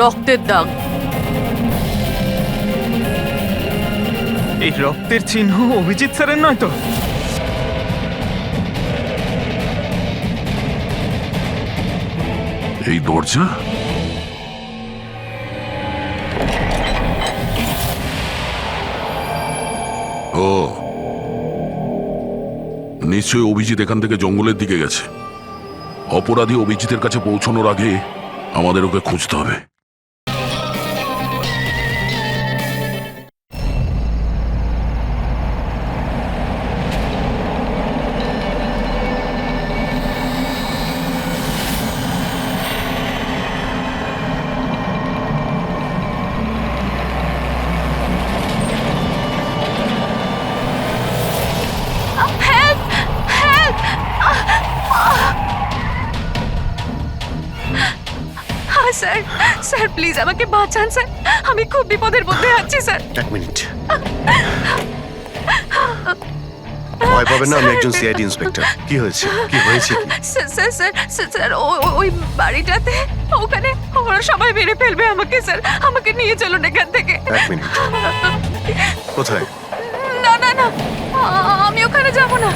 রক্তের দাগ। এই রক্তের চিহ্ন অভিজিৎ স্যারের নয় তো? এই দরজা? ও, নিশ্চয়ই অভিজিৎ এখান থেকে জঙ্গলের দিকে গেছে। অপরাধী অভিজিতের কাছে পৌঁছানোর আগে আমাদের ওকে খুঁজতে হবে। স্যার, স্যার প্লিজ আমাকে বাঁচান স্যার, আমি খুব বিপদের মধ্যে আছি স্যার। এক মিনিট, ভয় পাবেন না, আমি একজন সিআইডি ইন্সপেক্টর। কি হয়েছে, কি হয়েছে? স্যার স্যার স্যার স্যার ওই বাড়িটাতে, ওখানে ওরা সবাই মেরে ফেলবে আমাকে স্যার, আমাকে নিয়ে চলুন এখান থেকে। এক মিনিট, কোথায়? না না না, আমি ওখানে যাব না।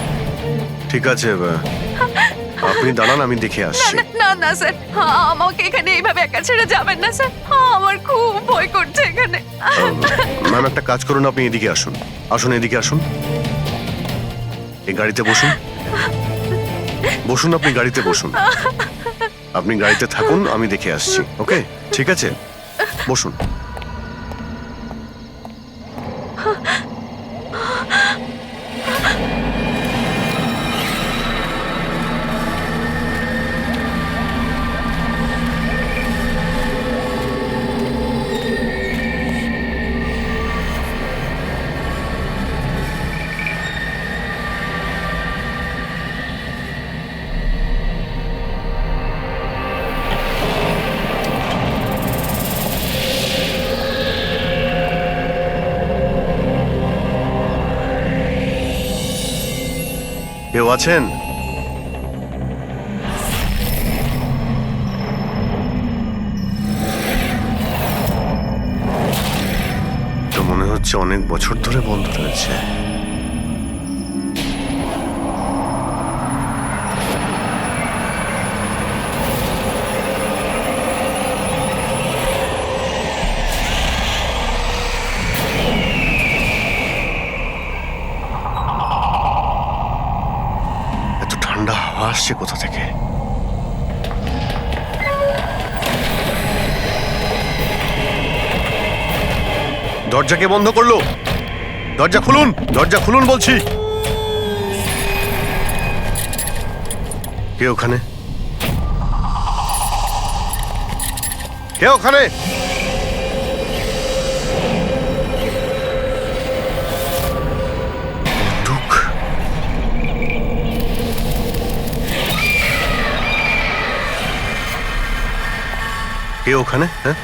ঠিক আছে, আপনি দাঁড়ান, আমি দেখে আসছি। না না স্যার, আমাকে এখানে এইভাবে একা ছেড়ে যাবেন না স্যার, আমার খুব ভয় করছে এখানে। ম্যাম, একটা কাজ করুন, আপনি এদিকে আসুন। আসুন, এদিকে আসুন, এই গাড়িতে বসুন। বসুন, আপনি গাড়িতে বসুন। আপনি গাড়িতে থাকুন, আমি দেখে আসছি। ওকে, ঠিক আছে, বসুন। কেউ আছেন? তো মনে হচ্ছে অনেক বছর ধরে বন্ধ রয়েছে। ঠান্ডা হাওয়া আসছে কোথা থেকে? দরজা কে বন্ধ করলো? দরজা খুলুন, দরজা খুলুন বলছি। কে ওখানে? কে ওখানে? কে ওখানে? হ্যাঁ,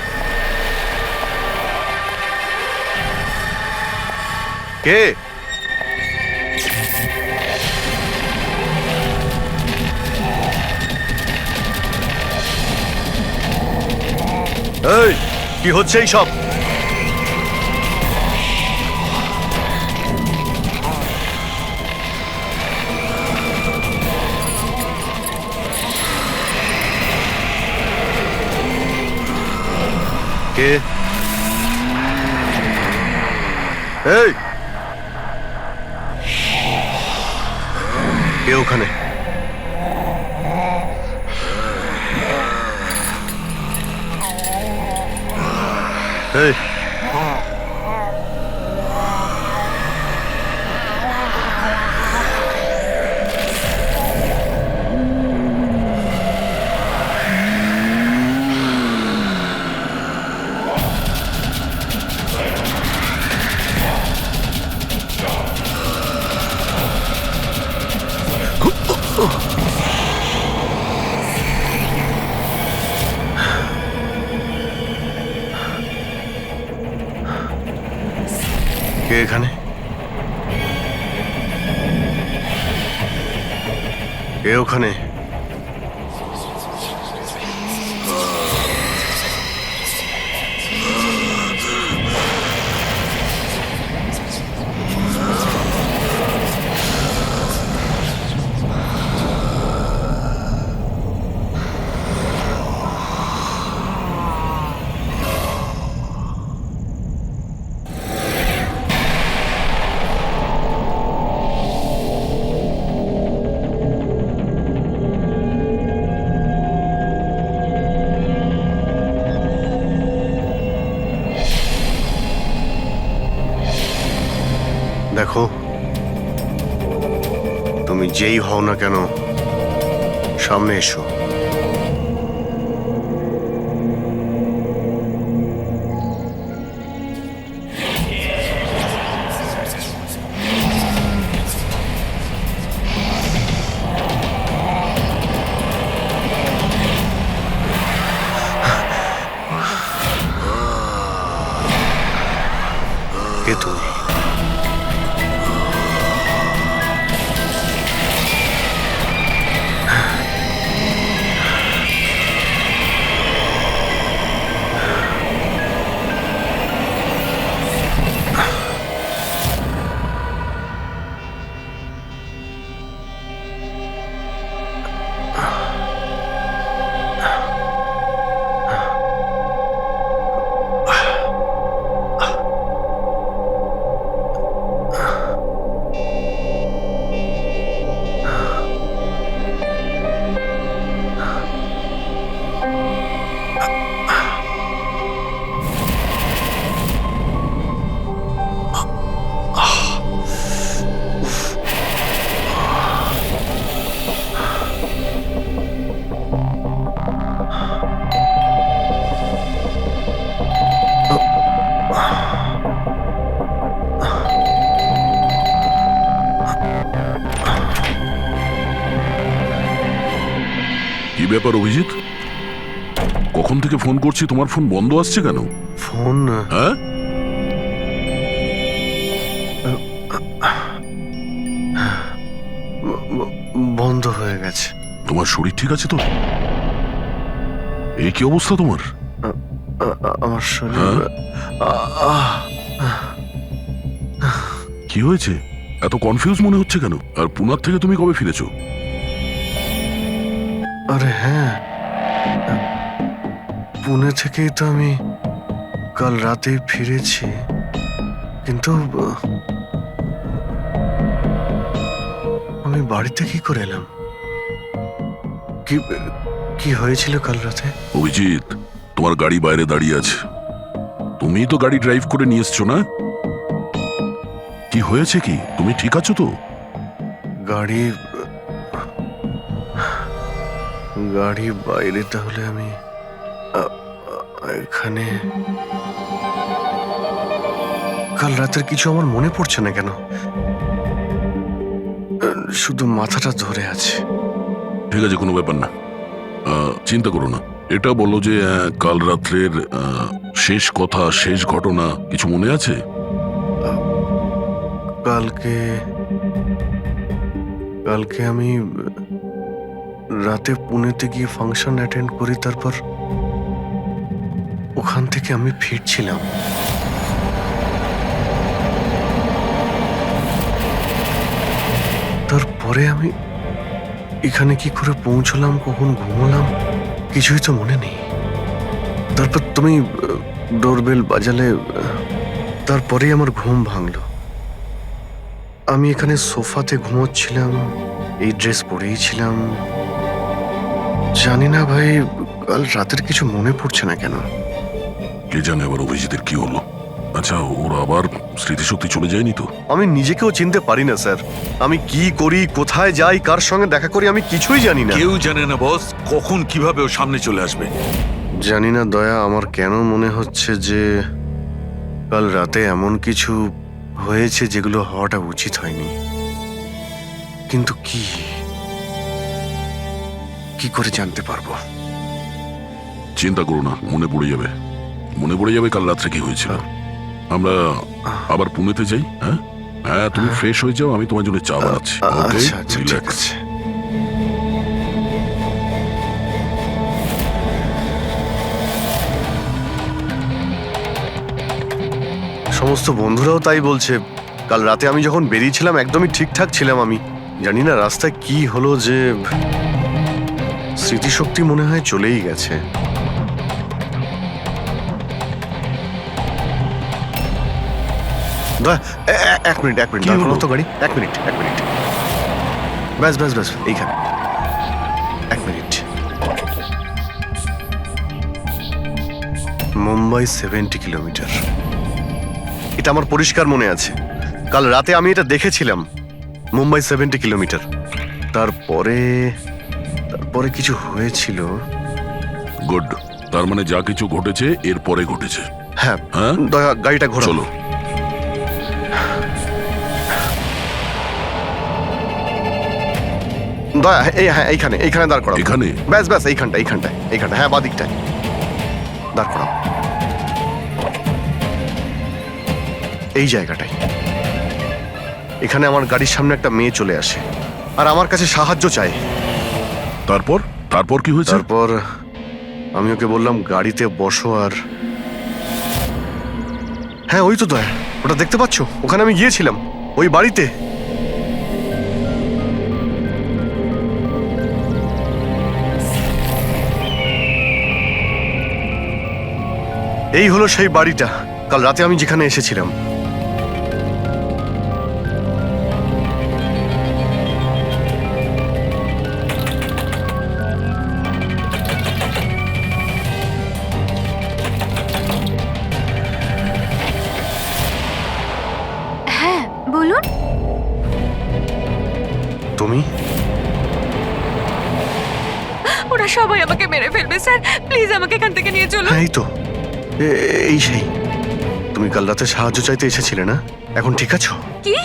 কে? এই, কি হচ্ছে এই সব? কে? এই, কে ওখানে? এই, কে এখানে? কে ওখানে? দেখো, তুমি যেই হও না কেন, সামনে এসো। কে তুমি? কি ব্যাপার অভিজিৎ? কখন থেকে ফোন করছি, তোমার ফোন বন্ধ আসছে কেন? ফোন হ্যাঁ, বন্ধ হয়ে গেছে। তোমার শরীর ঠিক আছে তো? এই কি অবস্থা তোমার? আমার শরীর কি হয়েছে? এত কনফিউজ মনে হচ্ছে কেন? আর পুনার থেকে তুমি কবে ফিরেছো? আরে হ্যাঁ, পুনে থেকেই তো আমি কাল রাতে ফিরেছি, কিন্তু আমি বাড়িতে কি করে এলাম? কি কি হয়েছিল কাল রাতে? অভিজিৎ, তোমার গাড়ি বাইরে দাঁড়িয়ে আছে, তুমি তো গাড়ি ড্রাইভ করে নিয়ে এসছো না? কি হয়েছে কি? তুমি ঠিক আছো তো? গাড়ি গাড়ি বাইরে, তাহলে আমি এখানে? কাল রাতের কিছু আমার মনে পড়ছে না কেন, শুধু মাথাটা ধরে আছে। ঠিক আছে, কোনো ব্যাপার না, চিন্তা করো না। এটা বলো যে কাল রাত্রের শেষ কথা, শেষ ঘটনা কিছু মনে আছে? কালকে আমি রাতে পুনেতে গিয়ে ফাংশন অ্যাটেন্ড করি, তারপর ওখান থেকে আমি ফিরছিলাম। তারপরে আমি এখানে কি করে পৌঁছলাম, কখন ঘুমলাম, কিছুই তো মনে নেই। তারপর তুমি ডোরবেল বাজালে, তারপরেই আমার ঘুম ভাঙলো। আমি এখানে সোফাতে ঘুমোচ্ছিলাম, এই ড্রেস পরেই ছিলাম। জানি না ভাই, কাল রাতের কিছু মনে পড়ছে না কেন। কে জানে আবার অভিজিতের কি হলো। আচ্ছা, ওর আবার স্মৃতিশক্তি চলে যায়নি তো? আমি নিজেকেও চিনতে পারি না স্যার। আমি কি করি, কোথায় যাই, কার সঙ্গে দেখা করি, আমি কিছুই জানি না। কেউ জানে না বস, কখন কিভাবে ও সামনে চলে আসবে। জানি না দয়া, আমার কেন মনে হচ্ছে যে কাল রাতে এমন কিছু হয়েছে যেগুলো হওয়াটা উচিত হয়নি। কিন্তু কি করে জানতে পারবো? চিন্তা করো না, মনে পড়ে যাবে, মনে পড়ে যাবে কাল রাত্রে কি হয়েছিল। আমরা আবার পুনেতে যাই। হ্যাঁ হ্যাঁ, তুমি ফ্রেশ হয়ে যাও, আমি তোমার জন্য চা বানাচ্ছি। ওকে, আচ্ছা আচ্ছা, ঠিক রিল্যাক্স। আছে। সমস্ত বন্ধুরাও তাই বলছে। কাল রাতে আমি যখন বেরিয়েছিলাম একদমই ঠিকঠাক ছিলাম। আমি জানি না রাস্তায় কি হলো যে স্মৃতিশক্তি মনে হয় চলেই গেছে। এক মিনিট দাঁড় করাও তো গাড়ি। এক মিনিট ব্যাস এইখানে। এক মিনিট। মুম্বাই 70 কিলোমিটার, এটা আমার পরিষ্কার মনে আছে। কাল রাতে আমি এটা দেখেছিলাম, মুম্বাই 70 কিলোমিটার। তারপরে তারপরে কিছু হয়েছিল। গুড, তার মানে যা কিছু ঘটেছে এরপরে ঘটেছে। হ্যাঁ, হ্যাঁ? দয়া গাড়িটা ঘোরাও। চলো। দয়া হ্যাঁ, এইখানে দাঁড় করাও। এখানে? ব্যাস এইখানটায় হ্যাঁ, বাদিকটায় দাঁড় করাও, এই জায়গাটায়। এখানে আমার গাড়ির সামনে একটা মেয়ে চলে আসে আর আমার কাছে সাহায্য চায়। তারপর কি হয়েছে? তারপর আমি ওকে বললাম গাড়িতে বসো, আর হ্যাঁ ওই তো দয়া, ওটা দেখতে পাচ্ছ? ওখানে আমি গিয়েছিলাম, ওই বাড়িতে। এই হলো সেই বাড়িটা কাল রাতে আমি যেখানে এসেছিলাম। হ্যাঁ বলুন। তুমি? ওরা সবাই আমাকে মেরে ফেলবে স্যার, প্লিজ আমাকে এখান থেকে নিয়ে চলুন। হ্যাঁ এই তো, এই সেই। তুমি কাল রাতে সাহায্য চাইতে এসেছিলে না? এখন ঠিক আছো? কি?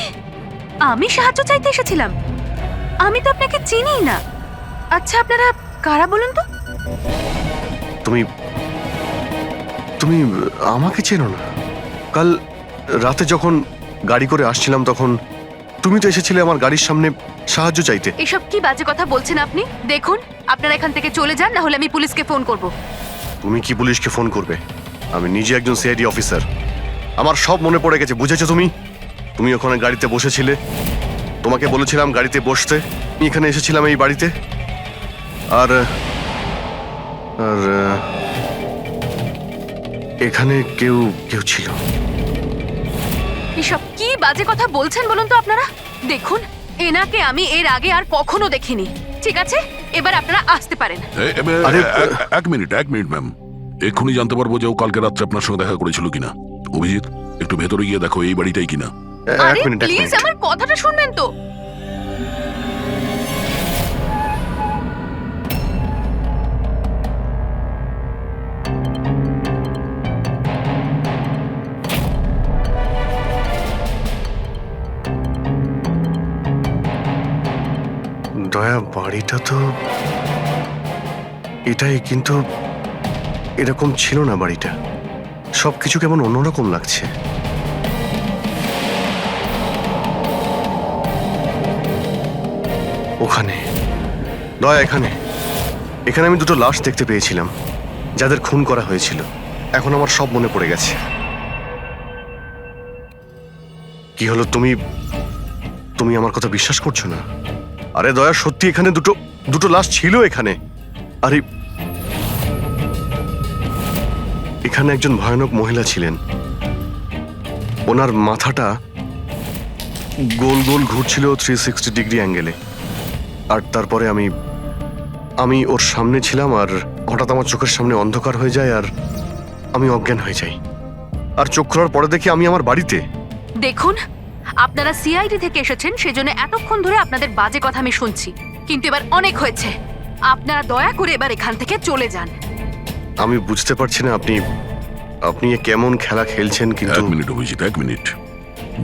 আমি সাহায্য চাইতে এসেছিলাম? আমি তো আপনাকে চিনি না। আচ্ছা আপনারা কারা বলুন তো? তুমি তুমি আমাকে চেনো না? কাল রাতে যখন গাড়ি করে আসছিলাম তখন তুমি তো এসেছিলে আমার গাড়ির সামনে সাহায্য চাইতে। এসব কি বাজে কথা বলছেন আপনি? দেখুন আপনারা এখান থেকে চলে যান, না হলে আমি পুলিশকে ফোন করব। তুমি কি পুলিশকে ফোন করবে? আমি নিজে একজন সিআইডি অফিসার, আমার সব মনে পড়ে গেছে। বুঝেছো তুমি? তুমি ওখানে গাড়িতে বসেছিলে, তোমাকে বলেছিলাম গাড়িতে বসতে। আমি এখানে এসেছিলাম এই বাড়িতে, আর আর এখানে কেউ ছিল। এসব কি বাজে কথা বলছেন বলুন তো আপনারা? দেখুন এনাকে আমি এর আগে আর কখনো দেখিনি। ঠিক আছে, এবার আপনারা আসতে পারেন। এক মিনিট ম্যাম, এক্ষুনি জানতে পারবো যে ও কালকে রাত্রে আপনার সঙ্গে দেখা করেছিল কিনা। অভিজিৎ, একটু ভেতরে গিয়ে দেখো এই বাড়িটাই কিনা। এক আরে মিনিট প্লিজ আমার কথাটা শুনবেন তো। দয়া, বাড়িটা তো এটাই, কিন্তু এরকম ছিল না বাড়িটা। সবকিছু কেমন অন্যরকম লাগছে। ওখানে দয়া, এখানে আমি দুটো লাশ দেখতে পেয়েছিলাম যাদের খুন করা হয়েছিল। এখন আমার সব মনে পড়ে গেছে। কি হলো, তুমি আমার কথা বিশ্বাস করছো না? আরে দয়া, সত্যি এখানে দুটো লাশ ছিল এখানে। আরে এখানে একজন ভয়ানক মহিলা ছিলেন, ওনার মাথাটা গোল গোল ঘুরছিল 360 ডিগ্রি অ্যাঙ্গেলে। আর তারপরে আমি ওর সামনে ছিলাম, আর হঠাৎ আমার চোখের সামনে অন্ধকার হয়ে যায় আর আমি অজ্ঞান হয়ে যাই। আর চোখ খোলার পরে দেখি আমি আমার বাড়িতে। দেখুন আপনারা সিআইডি থেকে এসেছেন, সেজন্য এতক্ষণ ধরে আপনাদের বাজে কথা আমি শুনছি, কিন্তু এবার অনেক হয়েছে। আপনারা দয়া করে এবার এখান থেকে চলে যান। আমি বুঝতে পারছি না আপনি এ কেমন খেলা খেলছেন, কিন্তু এক মিনিট অভিজিৎ, এক মিনিট।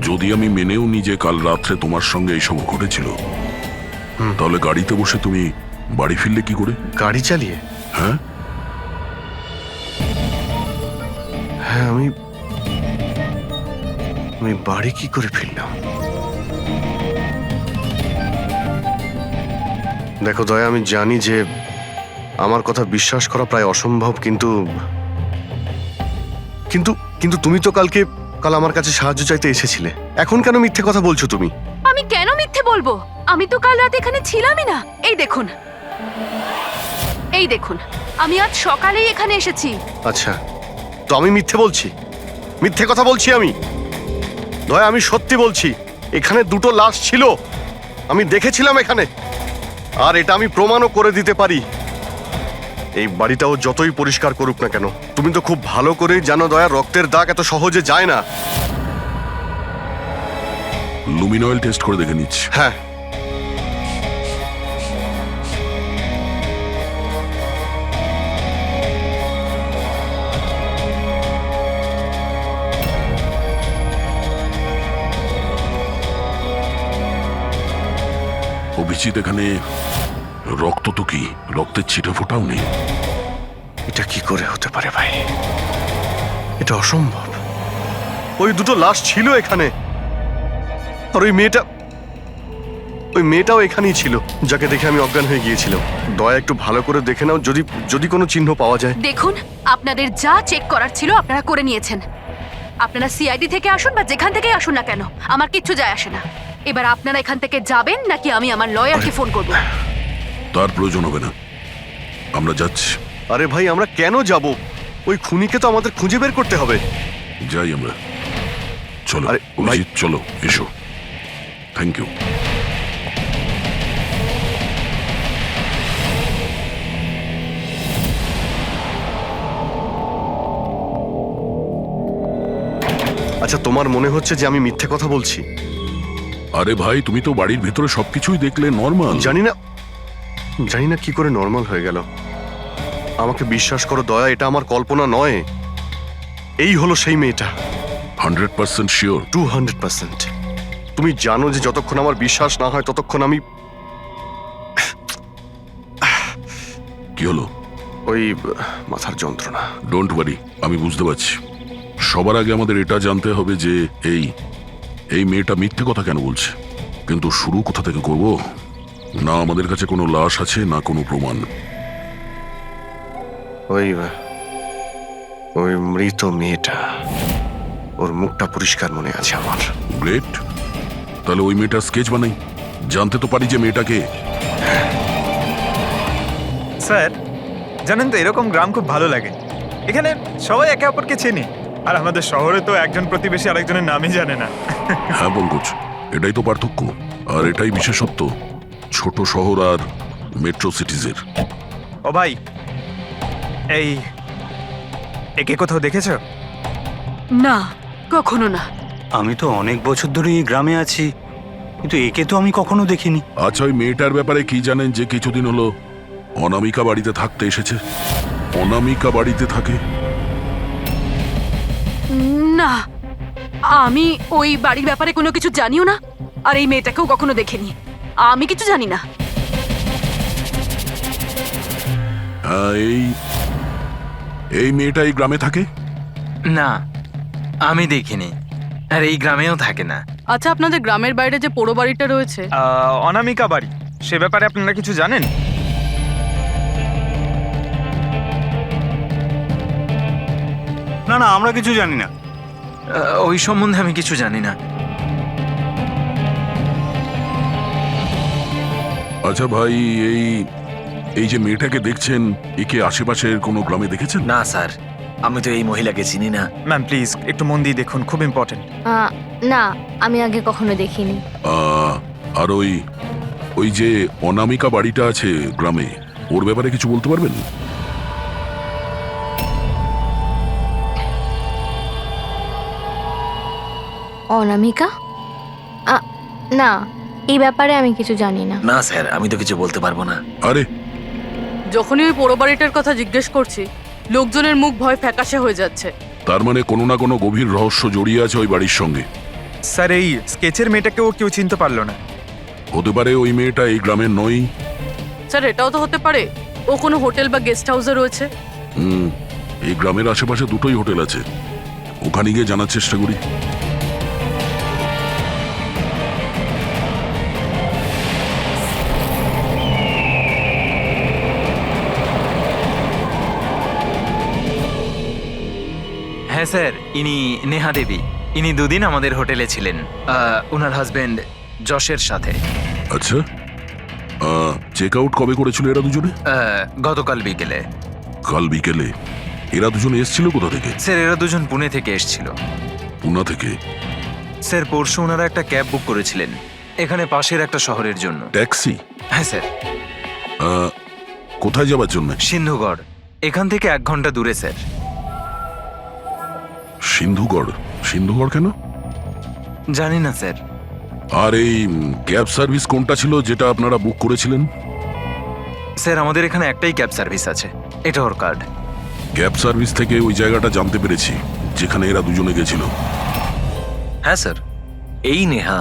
যদি আমি মেনেও নিজে কাল রাত্রে তোমার সঙ্গে এইসব ঘটেছিল, তাহলে গাড়িতে বসে তুমি বাড়ি ফিরলে কি করে? গাড়ি চালিয়ে? হ্যাঁ, আমি বাড়ি কি করে ফিরলাম? দেখো দয়া, আমি জানি যে আমার কথা বিশ্বাস করা প্রায় অসম্ভব, কিন্তু কিন্তু কিন্তু তুমি তো কাল আমার কাছে সাহায্য চাইতে এসেছিলে। এখন কেন মিথ্যে কথা বলছো তুমি? আমি কেন মিথ্যে বলবো? আমি তো কাল রাতে এখানে ছিলামই না। এই দেখুন আমি আজ সকালেই এখানে এসেছি। আচ্ছা, তো আমি মিথ্যে কথা বলছি আমি? দয়া, আমি সত্যি বলছি, এখানে দুটো লাশ ছিল, আমি দেখেছিলাম এখানে, আর এটা আমি প্রমাণও করে দিতে পারি। এই বাড়িটাও যতই পরিষ্কার করুক না কেন, তুমি তো খুব ভালো করেই জানো দয়া, রক্তের দাগ এত সহজে যায় না। লুমিনয়েল টেস্ট করে দেখে নিচ্ছি। হ্যাঁ, অভিজিৎ, এখানে রক্ত তো কি, রক্তের ছিটে ফোটাও নেই। এটা কি করে হতে পারে ভাই? এটা অসম্ভব। ওই দুটো লাশ ছিল এখানে, আর ওই মেয়েটাও এখানেই ছিল, যাকে দেখে আমি অজ্ঞান হয়ে গিয়েছিলাম। দয়া একটু ভালো করে দেখে নাও, যদি কোনো চিহ্ন পাওয়া যায়। দেখুন, আপনাদের যা চেক করার ছিল আপনারা করে নিয়েছেন। আপনারা সিআইডি থেকে আসুন বা যেখান থেকেই আসুন না কেন, আমার কিচ্ছু যায় আসে না। এবার আপনারা এখান থেকে যাবেন নাকি আমি আমার লয়ারকে ফোন করব? তার প্রয়োজন হবে না, আমরা যাচ্ছি। আরে ভাই, আমরা কেন যাব? ওই খুনিকে তো আমাদের খুঁজে বের করতে হবে। যাই আমরা, চলো। আরে, ভাই- অভিজিৎ চলো, এসো। Thank you. আচ্ছা, তোমার মনে হচ্ছে যে আমি মিথ্যে কথা বলছি? আরে ভাই, তুমি তো বাড়ির ভেতরে সবকিছুই দেখলে, নর্মাল। জানি না কি করে নর্মাল হয়ে গেল। আমাকে বিশ্বাস করো দয়া, এটা আমার কল্পনা নয়। এই হলো সেই মেয়েটা। 100% শিওর? 200%। তুমি জানো যে যতক্ষণ আমার বিশ্বাস না হয় ততক্ষণ আমি কি হলো? ওই মাথার যন্ত্রণা। ডোন্ট ওয়ারি, আমি বুঝতে পারছি। সবার আগে আমাদের এটা জানতে হবে যে এই মেয়েটা মিথ্যে কথা কেন বলছে। কিন্তু শুরু কোথা থেকে করব? না আমাদের কাছে কোনো লাশ আছে, না কোনো প্রমাণ। ওই মৃত মেয়েটা, ওর মুখটা পরিষ্কার মনে আছে আমার। গ্রেট, তাহলে ওই মেয়েটার স্কেচ বানাই, জানতে তো পারি যে মেয়েটাকে। স্যার, জানেন তো এরকম গ্রাম খুব ভালো লাগে। এখানে সবাই একে অপরকে চেনে, আর আমাদের শহরে তো একজন প্রতিবেশী আরেকজনের নামই জানে না। হ্যাঁ পঙ্কজ, এটাই তো পার্থক্য, আর এটাই বিশেষত্ব ছোট শহর আর মেট্রো সিটিজের। ও ভাই, একে কোথাও দেখেছো? না, কখনো না। আমি তো অনেক বছর ধরে এই গ্রামে আছি, কিন্তু একে তো আমি কখনো দেখিনি। আচ্ছা, ওই মেয়েটার ব্যাপারে কি জানেন যে কিছুদিন হলো অনামিকা বাড়িতে থাকতে এসেছে? অনামিকা বাড়িতে থাকে? না, আমি ওই বাড়ির ব্যাপারে কোনো কিছু জানিও না, আর এই মেয়েটাকেও কখনো দেখিনি। আমি কিছু জানি না। হ্যাঁ, এই মেয়েটা এই গ্রামে থাকে? না, আমি দেখিনি, আর এই গ্রামেও থাকে না। আচ্ছা, আপনাদের গ্রামের বাইরে যে পোড়ো বাড়িটা রয়েছে, অনামিকা বাড়ি, সে ব্যাপারে আপনারা কিছু জানেন? না না, আমরা কিছু জানি না। ওই সম্বন্ধে আমি কিছু জানি না। আচ্ছা ভাই, এই যে মেয়েটাকে দেখছেন, একে আশেপাশের কোনো গ্রামে দেখেছেন? না স্যার, আমি তো এই মহিলাকে চিনি না। ম্যাম প্লিজ একটু মন দিয়ে দেখুন, খুব ইম্পর্টেন্ট। না, আমি আগে কখনো দেখিনি। আর ওই যে অনামিকা বাড়িটা আছে গ্রামে, ওর ব্যাপারে কিছু বলতে পারবেন? অনামিকা? না, এই ব্যাপারে আমি কিছু জানি না। না স্যার, আমি তো কিছু বলতে পারবো না। আরে, যখনই ওই পোড়ো বাড়িটার কথা জিজ্ঞেস করছি, লোকজনের মুখ ভয় ফ্যাকাশে হয়ে যাচ্ছে। তার মানে কোনো না কোনো গভীর রহস্য জড়িয়ে আছে ওই বাড়ির সঙ্গে। স্যার, এই স্কেচের মেয়েটাকেও কেউ চিনতে পারলো না। হতে পারে ওই মেয়েটা এই গ্রামের নয়। স্যার, এটাও তো হতে পারে ও কোনো হোটেল বা গেস্ট হাউসে রয়েছে। এই গ্রামের আশেপাশে দুটোই হোটেল আছে, ওখানে গিয়ে জানার চেষ্টা করি। হ্যাঁ স্যার, ইনি নেহা দেবী। ইনি দুদিন আমাদের হোটেলে ছিলেন, ওনার হাজবেন্ড যশের সাথে। আচ্ছা, চেক আউট কবে করেছিল এরা দুজনে? গতকাল বিকেলে। কাল বিকেলে? এরা দুজনে এসেছিল কোথা থেকে? স্যার, এরা দুজন পুনে থেকে এসেছিল। পুনা থেকে? স্যার, পরশু ওনারা একটা ক্যাব বুক করেছিলেন এখানে পাশের একটা শহরের জন্য। ট্যাক্সি? হ্যাঁ স্যার। কোথায় যাবার জন্য? সিন্ধুগড়, এখান থেকে 1 ঘন্টা দূরে স্যার। সিন্ধুগড়? সিন্ধুগড় কেন? জানি না স্যার, আর এই ক্যাব সার্ভিস কোনটা ছিল যেটা আপনারা বুক করেছিলেন? স্যার আমাদের এখানে একটাই ক্যাব সার্ভিস আছে, এটা ওর কার্ড। ক্যাব সার্ভিস থেকে ওই জায়গাটা জানতে পেরেছি যেখানে এরা দুজনে গেছিল। হ্যাঁ স্যার, এই নেহা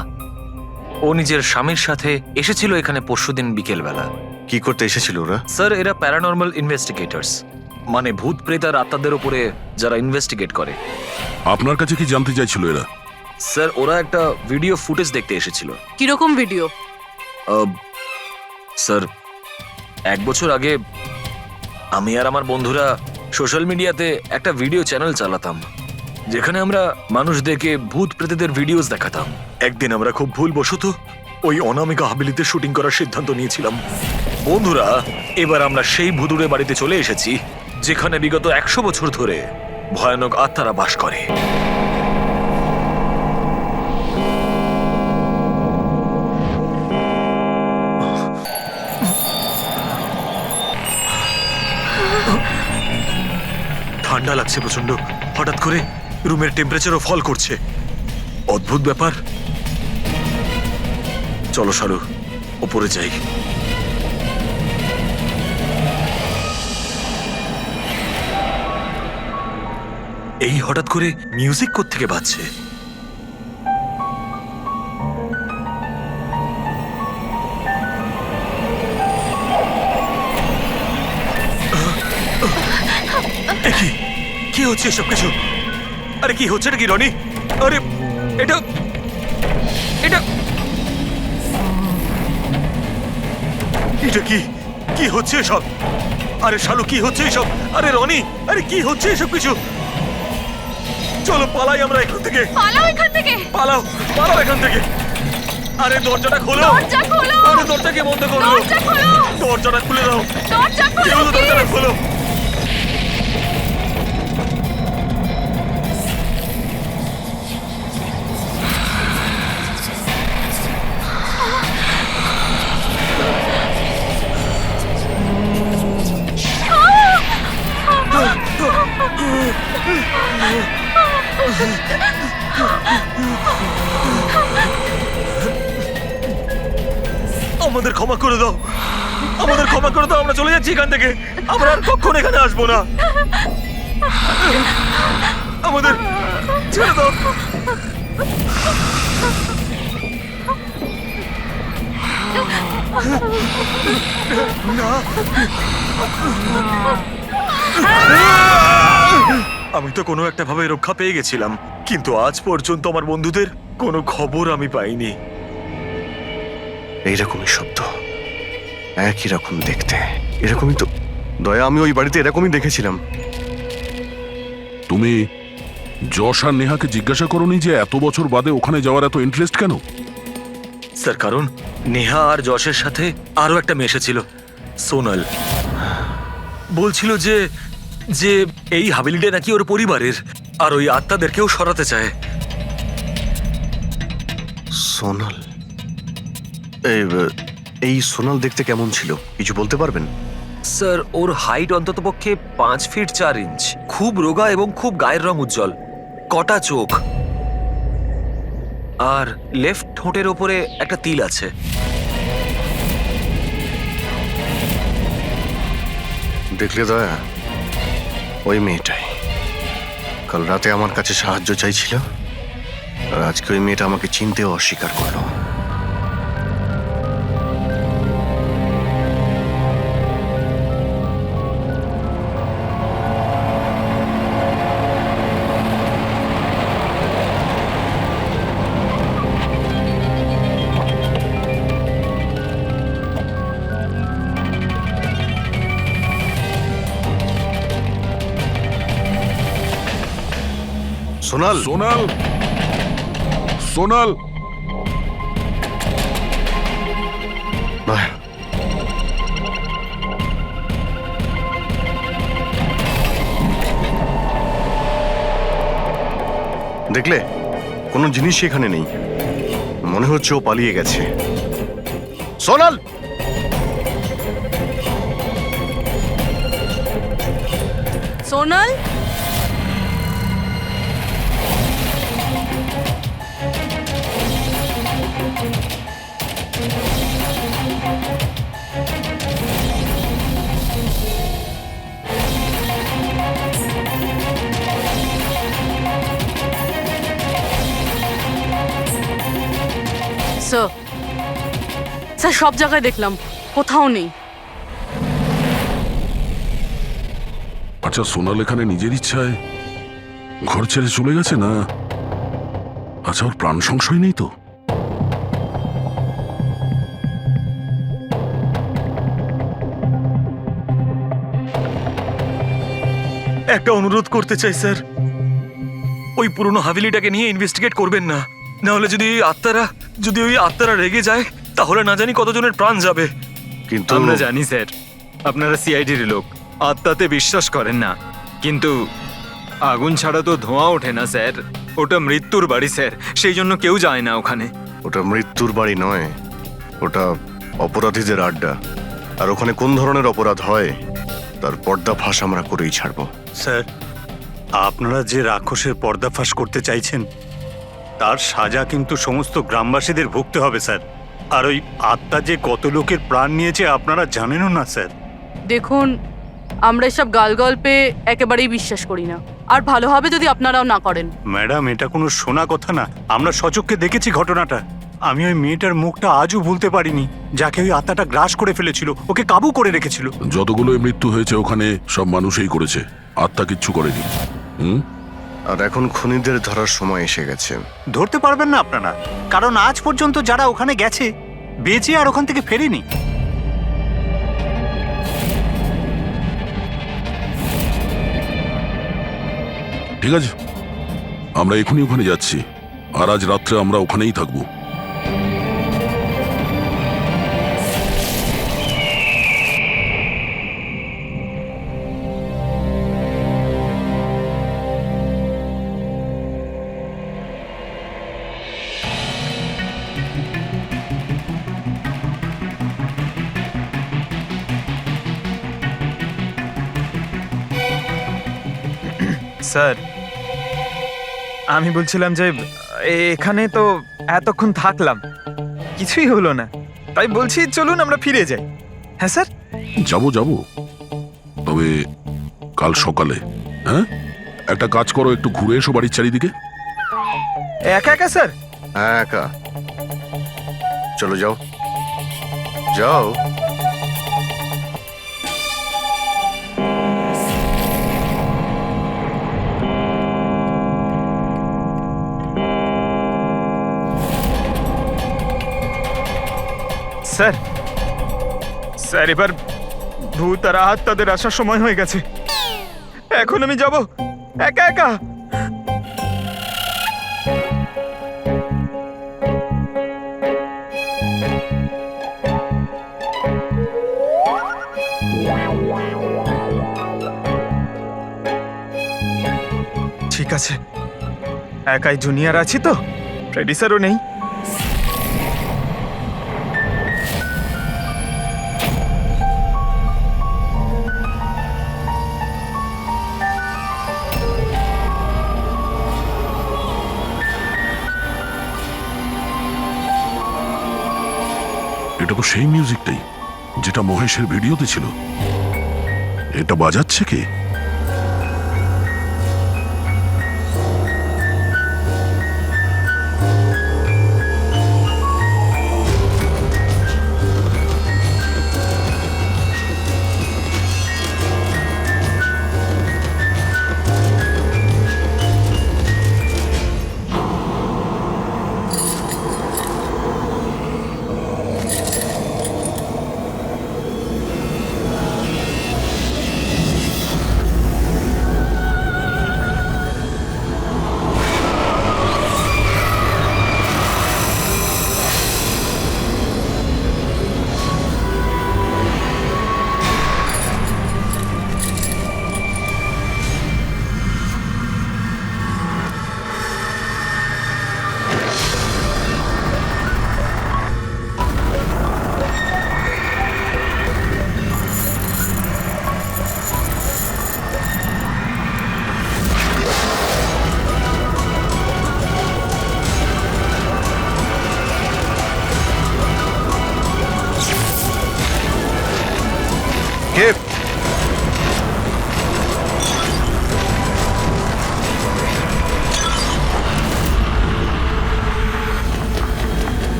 ও নিজের স্বামীর সাথে এসেছিল এখানে পরশুদিন বিকেলবেলা। কি করতে এসেছিল ওরা? স্যার এরা প্যারানর্মাল ইনভেস্টিগেটরস, মানে ভূত প্রেত আর আত্মাদের উপরে যারা ইনভেস্টিগেট করে। আপনার কাছে কি জানতে চাইছিল এরা? স্যার ওরা একটা ভিডিও ফুটেজ দেখতে এসেছিল। কিরকম ভিডিও? স্যার 1 বছর আগে আমি আর আমার বন্ধুরা সোশ্যাল মিডিয়াতে একটা ভিডিও চ্যানেল চালাতাম যেখানে আমরা মানুষদেরকে ভূত প্রেতদের ভিডিওস দেখাতাম। একদিন আমরা খুব ভুলবশত ওই অনামিকা হাভেলিতে শুটিং করার সিদ্ধান্ত নিয়েছিলাম। বন্ধুরা, এবার আমরা সেই ভুতুড়ে বাড়িতে চলে এসেছি যেখানে বিগত 100 বছর ধরে ভয়ানক আত্মারা বাস করে। ঠান্ডা লাগছে প্রচন্ড, হঠাৎ করে রুমের টেম্পারেচারও ফল করছে। অদ্ভুত ব্যাপার। চলো শালু, ওপরে যাই। এই হঠাৎ করে মিউজিক কোত্থেকে বাজছে? কি হচ্ছে সব কিছু? আরে কি হচ্ছে নাকি রনি? আরে এটা এটা এটা কি কি হচ্ছে সব? আরে শালু কি হচ্ছে এসব? আরে রনি, আরে কি হচ্ছে এসব কিছু? চলো পালাই আমরা এখান থেকে। পালাও এখান থেকে। পালাও, পালাও এখান থেকে। আরে দরজাটা খোলো। দরজা খোলো। আরে দরজাকে বন্ধ করো। দরজা খোলো। দরজাটা খুলে দাও। দরজা খোলো। কেউ দরজাটা খোলো। আমাদের ক্ষমা করে দাও, আমাদের ক্ষমা করে দাও। আমরা চলে যাচ্ছি এখান থেকে। আমরা আর কখনো এখানে আসবো না। আমাদের ছেড়ে দাও। না, আমি তো কোনো একটা ভাবে রক্ষা পেয়ে গেছিলাম, কিন্তু আজ পর্যন্ত আমার বন্ধুদের কোনো খবর আমি পাইনি। এইরকমই শব্দ, একই রকম দেখতে, এরকমই তো। দয়া, আমি ওই বাড়িতে এরকমই দেখেছিলাম। তুমি যশ আর নেহাকে জিজ্ঞাসা করোনি যে এত বছর বাদে ওখানে যাওয়ার এত ইন্টারেস্ট কেন? স্যার কারণ নেহা আর যশের সাথে আরো একটা মেয়ে এসেছিল, সোনাল। বলছিল যে যে এই হাভেলিটা নাকি ওর পরিবারের, আর ওই আত্মাদেরকেও সরাতে চায়। সোনাল? এই সোনাল দেখতে কেমন ছিল কিছু বলতে পারবেন? স্যার ওর হাইট অন্ততপক্ষে 5 ফিট 4 ইঞ্চ, খুব রোগা এবং খুব গায়ের রং উজ্জ্বল, কটা চোখ, আর লেফট ঠোঁটের ওপরে একটা তিল আছে। দেখলে দয়া, ওই মেয়েটাই কাল রাতে আমার কাছে সাহায্য চাইছিল, আর আজকে ওই মেয়েটা আমাকে চিনতেও অস্বীকার করলো। সোনাল, সোনাল, সোনাল, দয়া, দেখলে কোনো জিনিসই এখানে নেই, মনে হচ্ছে ও পালিয়ে গেছে। সোনাল, সোনাল, স্যার স্যার সব জায়গায় দেখলাম, কোথাও নেই। আচ্ছা, সোনাল এখানে নিজের ইচ্ছায় ঘর ছেড়ে চলে গেছে না? আচ্ছা, ওর প্রাণ সংশয় নেই তো? একটা অনুরোধ করতে চাই স্যার, ওই পুরনো হাভেলিটাকে নিয়ে ইনভেস্টিগেট করবেন না। না হলে যদি ওই আত্মারা রেগে যায়, তাহলে না জানি কতজনের প্রাণ যাবে। কিন্তু আমরা জানি স্যার, আপনারা সিআইডির লোক, আত্মাতে বিশ্বাস করেন না, কিন্তু আগুন ছাড়া তো ধোঁয়া ওঠে না স্যার। ওটা মৃত্যুর বাড়ি স্যার, সেই জন্য কেউ যায় না ওখানে। ওটা মৃত্যুর বাড়ি নয়, ওটা অপরাধীদের আড্ডা। আর ওখানে কোন ধরনের অপরাধ হয় তার পর্দাফাশ আমরা করেই ছাড়বো। স্যার, আপনারা যে রাক্ষসের পর্দাফাশ করতে চাইছেন তার সাজা কিন্তু সমস্ত গ্রামবাসীদের ভুগতে হবে স্যার। আর ওই আত্মা যে কত লোকের প্রাণ নিয়েছে আপনারা জানেনও না স্যার। দেখুন, আমরা এসব গালগল্পে একেবারেই বিশ্বাস করি না, আর ভালো হবে যদি আপনারাও না করেন। ম্যাডাম, এটা কোনো শোনা কথা না, আমরা সচক্ষে দেখেছি ঘটনাটা। আমি ওই মেয়েটার মুখটা আজও ভুলতে পারিনি, যাকে ওই আত্মাটা গ্রাস করে ফেলেছিল, ওকে কাবু করে রেখেছিল। যতগুলোই মৃত্যু হয়েছে ওখানে সব মানুষই করেছে, আত্মা কিচ্ছু করেনি। আর এখন খুনিদের ধরার সময় এসে গেছে। ধরতে পারবেন না আপনারা, কারণ আজ পর্যন্ত যারা ওখানে গেছে বেঁচে আর ওখান থেকে ফেরেনি। ঠিক আছে, আমরা এখনই ওখানে যাচ্ছি, আর আজ রাত্রে আমরা ওখানেই থাকবো। স্যার, আমি বলছিলাম যে এখানে তো এতক্ষণ থাকলাম, কিছুই হলো না, তাই বলছি চলুন আমরা ফিরে যাই। হ্যাঁ স্যার, যাবো, তবে কাল সকালে। হ্যাঁ, একটা কাজ করো, একটু ঘুরে এসো বাড়ির চারিদিকে। একা একা স্যার? হ্যাঁ, একা। চলো, যাও যাও। স্যার, স্যার এবার ভূত আর আত্মাদের আসার সময় হয়ে গেছে। এখন আমি যাব একা একা? ঠিক আছে, একাই জুনিয়র আছি তো, ফ্রেডি স্যারও নেই। এটা তো সেই মিউজিকটাই যেটা মহেশের ভিডিওতে ছিল। এটা বাজাচ্ছে কে?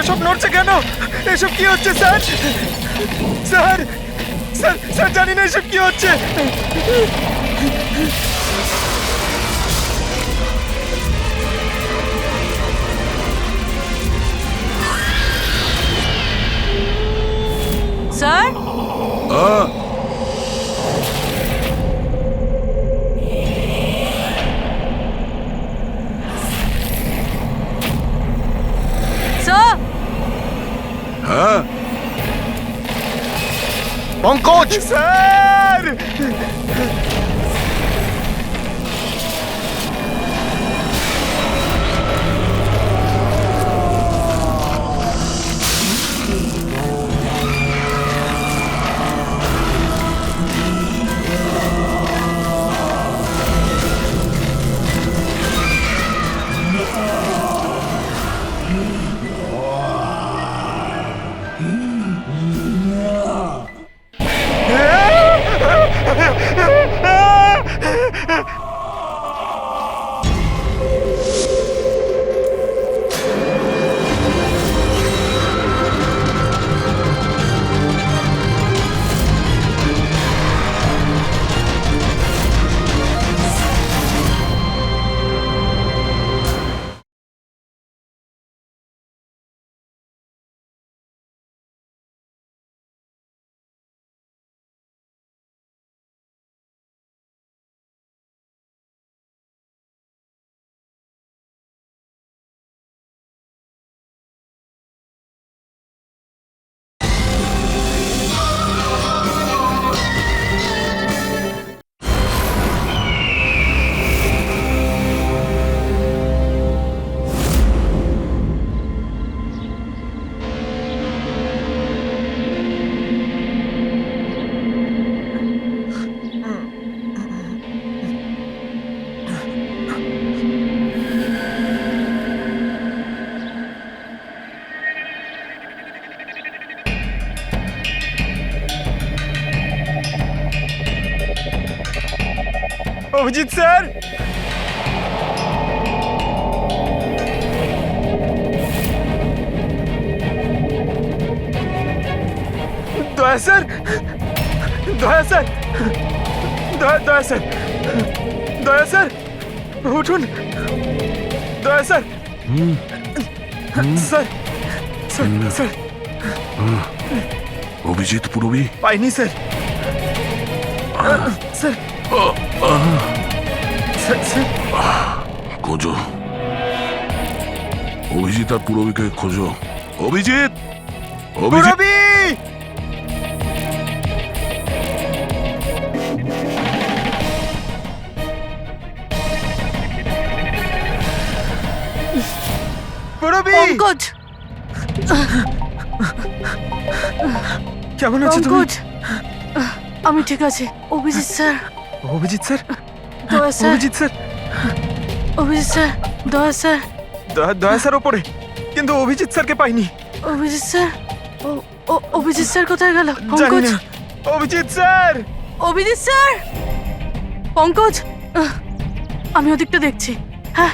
সব নড়ছে কেন? এসব কি হচ্ছে স্যার? স্যার স্যার স্যার জানি না এসব কি হচ্ছে। স্যার আহ, স্যার হ্যাঁ পঙ্কজ! স্যার অভিজিৎ স্যার, দয়া স্যার, দয়া স্যার, দয়া স্যার, দয়া স্যার উঠুন, দয়া sir, sir sir sir Abhijit Purabi পাইনি স্যার, স্যার স্যার স্যার খোঁজো, অভিজিৎ আর পুরবীকে খোঁজো। অভিজিৎ, অভিজিৎ, পুরবী! পুরবী! পঙ্কজ কেমন আছো তুমি? পঙ্কজ আমি ঠিক আছি। অভিজিৎ স্যার, অভিজিৎ স্যার, দয়া sir, Abhijit sir, Abhijit sir, দয়া স্যার, দয়া স্যার ওপরে, কিন্তু অভিজিৎ স্যারকে পাইনি। অভিজিৎ স্যার, অভিজিৎ স্যার কোথায় গেল? জানি পঙ্কজ, না। অভিজিৎ স্যার! অভিজিৎ স্যার, পঙ্কজ আমি ওদিকটা দেখছি। হ্যাঁ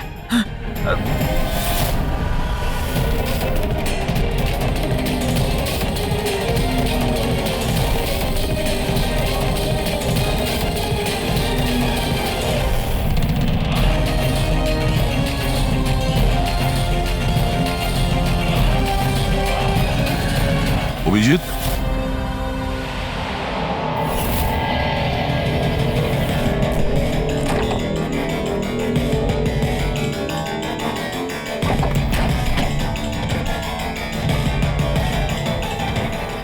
অভিজিৎ,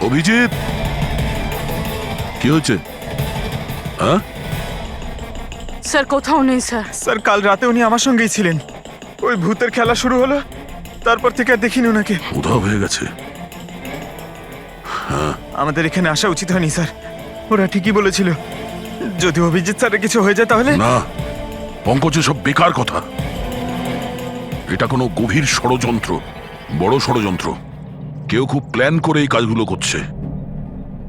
অভিজিৎ, কি হচ্ছে? হ্যাঁ, স্যার কোথাও নেই স্যার। স্যার কাল রাতে উনি আমার সঙ্গেই ছিলেন। ওই ভূতের খেলা শুরু হলো, তারপর থেকে আর দেখিনি ওনাকে। উধাও হয়ে গেছে। আমাদের এখানে আসা উচিত হয়নি স্যার, ওরা ঠিকই বলেছিল যদি অভিজিৎ স্যারের কিছু হয়ে যায় তাহলে। না পঙ্কজ, সব বেকার কথা। এটা কোনো গভীর ষড়যন্ত্র, বড় ষড়যন্ত্র। কেউ খুব প্ল্যান করে এই কাজগুলো করছে।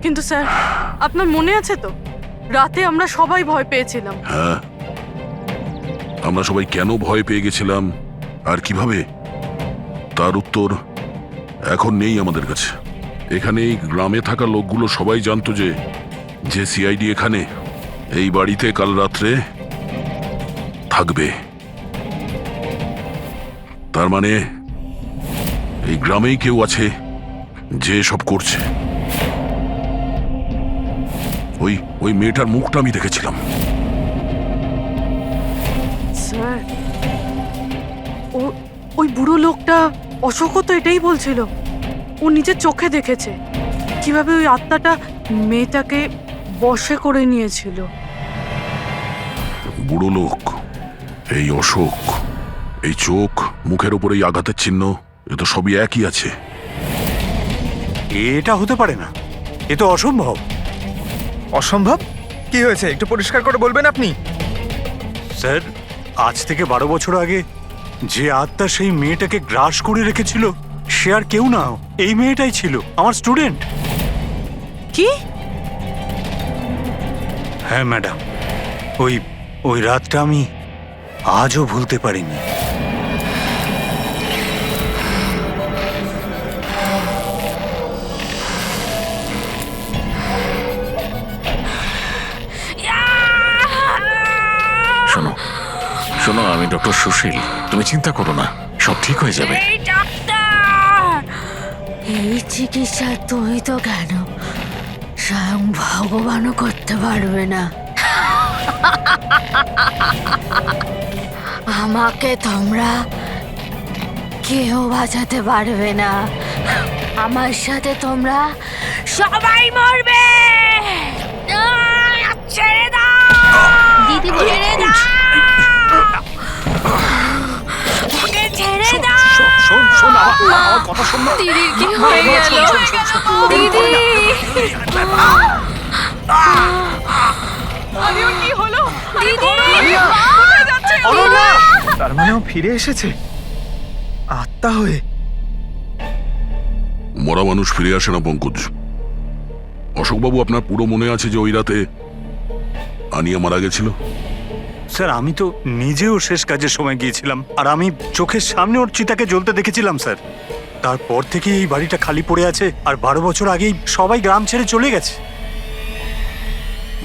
কিন্তু স্যার আপনার মনে আছে তো রাতে আমরা সবাই ভয় পেয়েছিলাম। হ্যাঁ, আমরা সবাই কেন ভয় পেয়ে গেছিলাম আর কিভাবে, তার উত্তর এখন নেই আমাদের কাছে। এখানে এই গ্রামে থাকা লোকগুলো সবাই জানতো যে যে সিআইডি এখানে এই বাড়িতে কাল রাত্রে থাকবে। তার মানে এই গ্রামেই কেউ আছে যে সব করছে। ওই মেয়েটার মুখটা আমি দেখেছিলাম। স্যার ওই বুড়ো লোকটা অশোকও তো এটাই বলছিল। ও নিজের চোখে দেখেছে কিভাবে ওই আত্মাটা মেয়েটাকে বশে করে নিয়েছিল। বুড়ো লোক, এই অশোক, এই চোখ, মুখের উপর এই আঘাতের চিহ্ন, এ তো সবই একই আছে। এটা হতে পারে না, এ তো অসম্ভব। অসম্ভব? কি হয়েছে একটু পরিষ্কার করে বলবেন আপনি? স্যার, আজ থেকে 12 বছর আগে যে আত্মা সেই মেয়েটাকে গ্রাস করে রেখেছিল সে আর কেউ না, এই মেয়েটাই ছিল, আমার স্টুডেন্ট। কি? হ্যাঁ ম্যাডাম, ওই রাতটা আমি আজও ভুলতে পারিনি। শোনো শোনো, আমি ডক্টর সুশীল, তুমি চিন্তা করো না, সব ঠিক হয়ে যাবে। এই চিকিৎসা তুই তো কেন, স্বয়ং ভগবানও করতে পারবে না। আমাকে তোমরা কেউ বাঁচাতে পারবে না। আমার সাথে তোমরা সবাই মরবে। ছেড়ে দাও দিদি, ছেড়ে দাও, ছেড়ে দাও। দিদির কি হয়ে গেল? দিদি, কি হলো? দিদি, তার মানে ও ফিরে এসেছে আত্মা হয়ে। মরা মানুষ ফিরে আসে না পঙ্কজ। অশোকবাবু, আপনার পুরো মনে আছে যে ওই রাতে আনিয়া মারা গেছিল? স্যার, আমি তো নিজেও শেষ কাজের সময় গিয়েছিলাম, আর আমি চোখের সামনে ওর চিতাকে জ্বলতে দেখেছিলাম স্যার। তারপর থেকে এই বাড়িটা খালি পড়ে আছে, আর 12 বছর আগেই সবাই গ্রাম ছেড়ে চলে গেছে।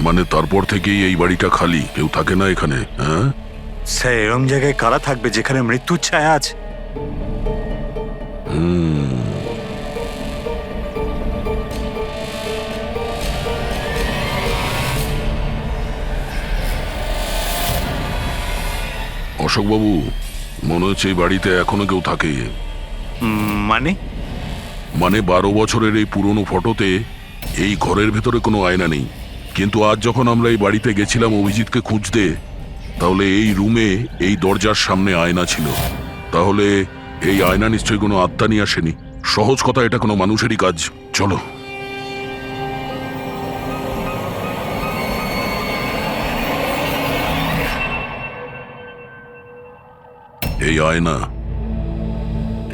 মানে তারপর থেকেই এই বাড়িটা খালি, কেউ থাকে না এখানে? হ্যাঁ স্যার, এরম জায়গায় কারা থাকবে যেখানে মৃত্যুর ছায়া আছে? অশোকবাবু, মনে হচ্ছে এই বাড়িতে এখনো কেউ থাকে। মানে? মানে 12 বছরের এই পুরনো ফটোতে এই ঘরের ভেতরে কোনো আয়না নেই, কিন্তু আজ যখন আমরা এই বাড়িতে গেছিলাম অভিজিৎকে খুঁজতে, তাহলে এই রুমে এই দরজার সামনে আয়না ছিল। তাহলে এই আয়না নিশ্চয়ই কোনো আত্মা নিয়ে আসেনি। সহজ কথা, এটা কোনো মানুষেরই কাজ। চলো।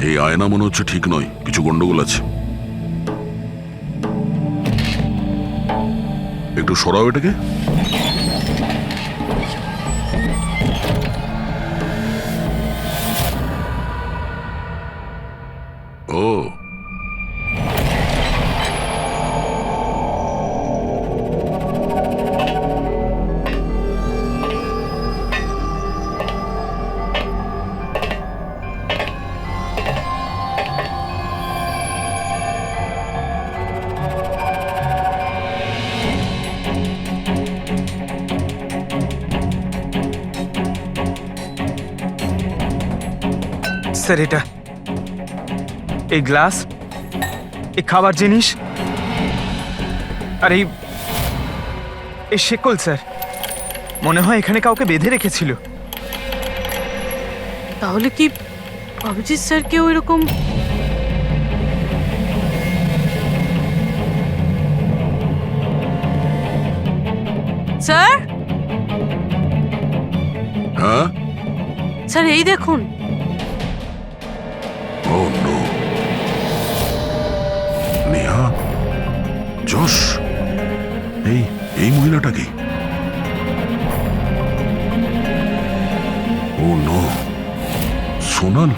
এই আয়না মনে হচ্ছে ঠিক নয়, কিছু গন্ডগোল আছে। একটু সরাও এটাকে। ও, স্যার, এটা এই গ্লাস, এই খাবার জিনিস, আর এই শেকল স্যার, মনে হয় এখানে কাউকে বেঁধে রেখেছিল। তাহলে কি অভিজিৎ স্যার কেউ এরকম? স্যার, হ্যাঁ, স্যার এই দেখুন। ও নো, নেহা, যশ, এই মহিলাটা কি? ও নো, সোনাল।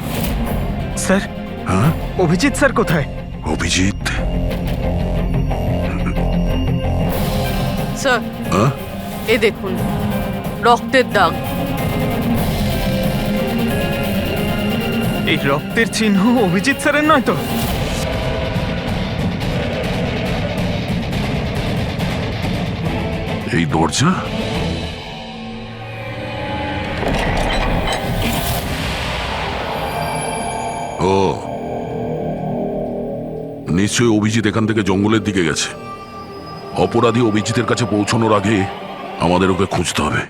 স্যার, হ্যাঁ অভিজিৎ স্যার কোথায়? অভিজিৎ? স্যার হ্যাঁ এ দেখুন রক্তের দাগ। এই রক্তের চিহ্ন অভিজিৎ স্যারের নয় তো? এই দরজা? ও নিশ্চয়ই অভিজিৎ এখান থেকে জঙ্গলের দিকে গেছে। অপরাধী অভিজিতের কাছে পৌঁছানোর আগে আমাদের ওকে খুঁজতে হবে।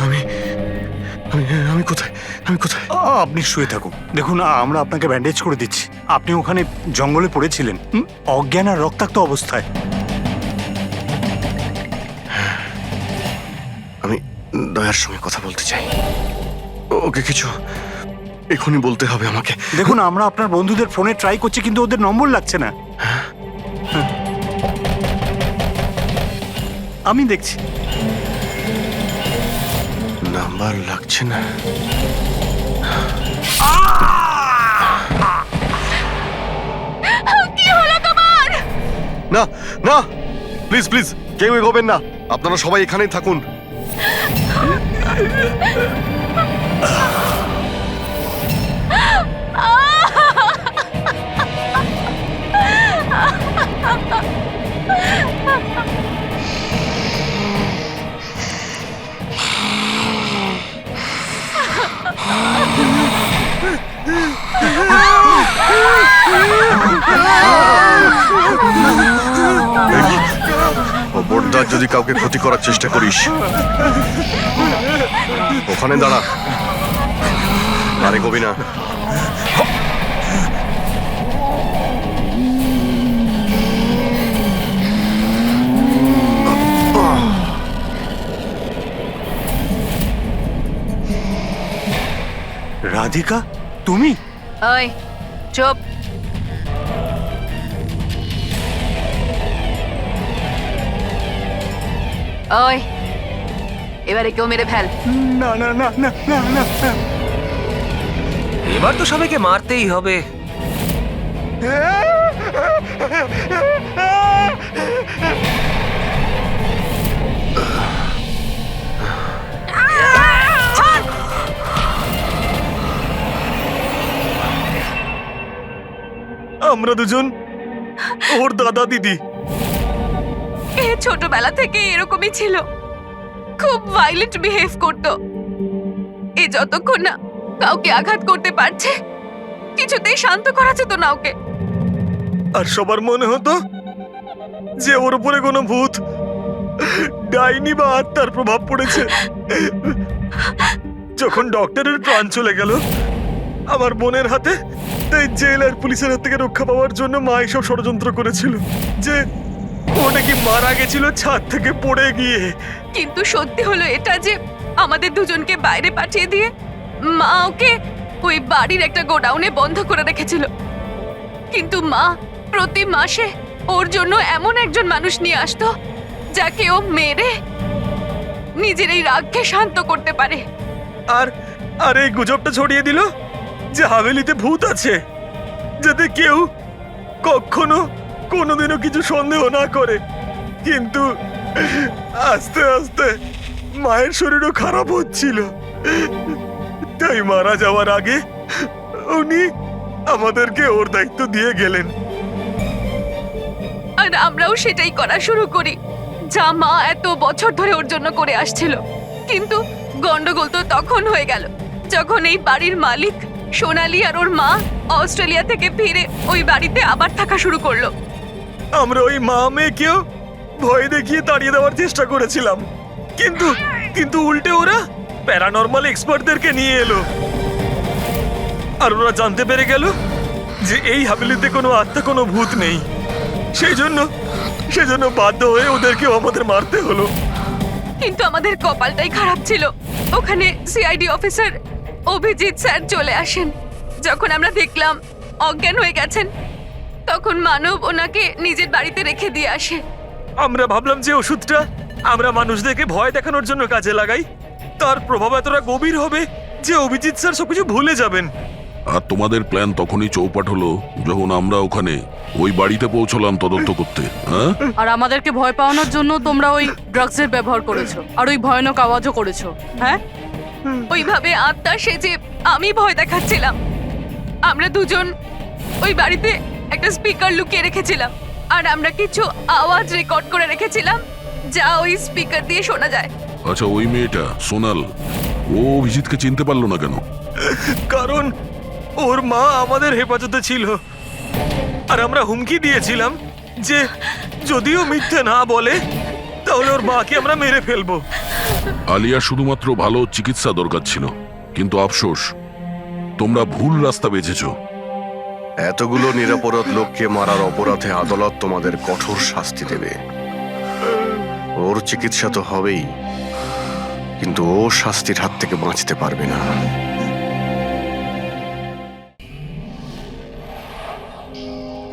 আমি আমি আমি কোথায়? আমি কোথায়? আপনি শুয়ে থাকুন, দেখুন আমরা আপনাকে ব্যান্ডেজ করে দিচ্ছি। আপনি ওখানে জঙ্গলে পড়েছিলেন অজ্ঞান আর রক্তাক্ত অবস্থায়। আমি দয়ার সঙ্গে কথা বলতে চাই। ওকে কিছু এখনই বলতে হবে আমাকে। দেখুন আমরা আপনার বন্ধুদের ফোনে ট্রাই করছি, কিন্তু ওদের নম্বর লাগছে না। আমি দেখছি। নাম্বার লাগছে না? কি হলো তোমার? না না, প্লিজ প্লিজ কেউ এগোবেন না, আপনারা সবাই এখানেই থাকুন। খবরদার যদি কাউকে ক্ষতি করার চেষ্টা করিস, ওখানে দাঁড়া, আরে গোবি না। রাধিকা, তুমি? ওই চুপ। ওই এবারে কেউ মেরে ফেল। না না না না না না না। এবার তো সবাইকে মারতেই হবে। আমরা দুজন ওর দাদা দিদি। এ ছোটবেলা থেকে এরকমই ছিল, খুব ভাইলেন্ট বিহেভ করতো। এ যতক্ষণ না কাউকে আঘাত করতে পারছে কিছুতেই শান্ত করা যেত না ওকে। আর সবার মনে হতো যে ওর উপরে কোনো ভূত, ডাইনি বা আত্মার প্রভাব পড়েছে। যখন ডক্টরের প্রাণ চলে গেল আমার বোনের হাতে, তাই জেল আর পুলিশের হাত থেকে রক্ষা পাওয়ার জন্য মা এসব ষড়যন্ত্র করেছিল যে ও নাকি মারা গেছিল ছাদ থেকে পড়ে গিয়ে। কিন্তু সত্যি হলো এটা যে আমাদের দুজনকে বাইরে পাঠিয়ে দিয়ে মা ওকে ওই বাড়ির একটা গোডাউনে বন্ধ করে রেখেছিল। কিন্তু মা প্রতি মাসে ওর জন্য এমন একজন মানুষ নিয়ে আসতো যাকে ও মেরে নিজের এই রাগকে শান্ত করতে পারে। আর আর এই গুজবটা ছড়িয়ে দিল যে হাভেলিতে ভূত আছে, যাতে কেউ কখনো কোনোদিনও কিছু সন্দেহ না করে। কিন্তু আস্তে আস্তে মায়ের শরীরও খারাপ হচ্ছিল, তাই মারা যাওয়ার আগে উনি আমাদেরকে ওর দায়িত্ব দিয়ে গেলেন। আর আমরাও সেটাই করা শুরু করি যা মা এত বছর ধরে ওর জন্য করে আসছিল। কিন্তু গন্ডগোল তো তখন হয়ে গেল যখন এই বাড়ির মালিক সোনালি আর ওর মা অস্ট্রেলিয়া থেকে ফিরে ওই বাড়িতে আবার থাকা শুরু করলো। আমরা ওই মা মেয়েকেও ভয় দেখিয়ে তাড়িয়ে দেওয়ার চেষ্টা করেছিলাম, কিন্তু কিন্তু উল্টে ওরা প্যারানর্মাল এক্সপার্টদেরকে নিয়ে এলো। আর ওরা জানতে পেরে গেল যে এই হাভেলিতে কোনো আত্মা, কোনো ভূত নেই। সেই জন্য বাধ্য হয়ে ওদেরকেও আমাদের মারতে হলো। কিন্তু আমাদের কপালটাই খারাপ ছিল। ওখানে সিআইডি অফিসার অভিজিৎ স্যার চলে আসেন। যখন আমরা দেখলাম অজ্ঞান হয়ে গেছেন, তখন মানব ওনাকে নিজের বাড়িতে রেখে দিয়ে আসে। আমরা ভাবলাম যে ওষুধটা আমরা মানুষদেরকে ভয় দেখানোর জন্য কাজে লাগাই, তার প্রভাব এতটা গভীর হবে যে অভিজিৎ স্যার সবকিছু ভুলে যাবেন। আর তোমাদের প্ল্যান তখনই চৌপাট হলো যখন আমরা ওখানে ওই বাড়িতে পৌঁছলাম তদন্ত করতে। হ্যাঁ, আর আমাদেরকে ভয় পাওয়ানোর জন্য তোমরা ওই ড্রাগসের ব্যবহার করেছো আর ওই ভয়ানক আওয়াজও করেছো। হ্যাঁ, ওইভাবে আত্মা সেজে আমি ভয় দেখাচ্ছিলাম। আমরা দুজন ওই বাড়িতে একটা স্পিকার লুকিয়ে রেখেছিলাম, আর আমরা কিছু আওয়াজ রেকর্ড করে রেখেছিলাম যা ওই স্পিকার দিয়ে শোনা যায়। আচ্ছা, ওই মেয়েটা সোনাল, ও অভিজিৎকে চিনতে পারলো না কেন? কারণ ওর মা আমাদের হেফাজতে ছিল, আর আমরা হুমকি দিয়েছিলাম যে যদিও মিথ্যে না বলে তাহলে ওর মাকে আমরা মেরে ফেলবো। আলিয়া শুধুমাত্র ভালো চিকিৎসা দরকার ছিল, কিন্তু আফসোস তোমরা ভুল রাস্তা বেছেছো। এতগুলো নিরাপরাধ লোককে মারার অপরাধে আদালত তোমাদের কঠোর শাস্তি দেবে। ওর চিকিৎসা তো হবেই, কিন্তু ও শাস্তির হাত থেকে বাঁচতে পারবে না।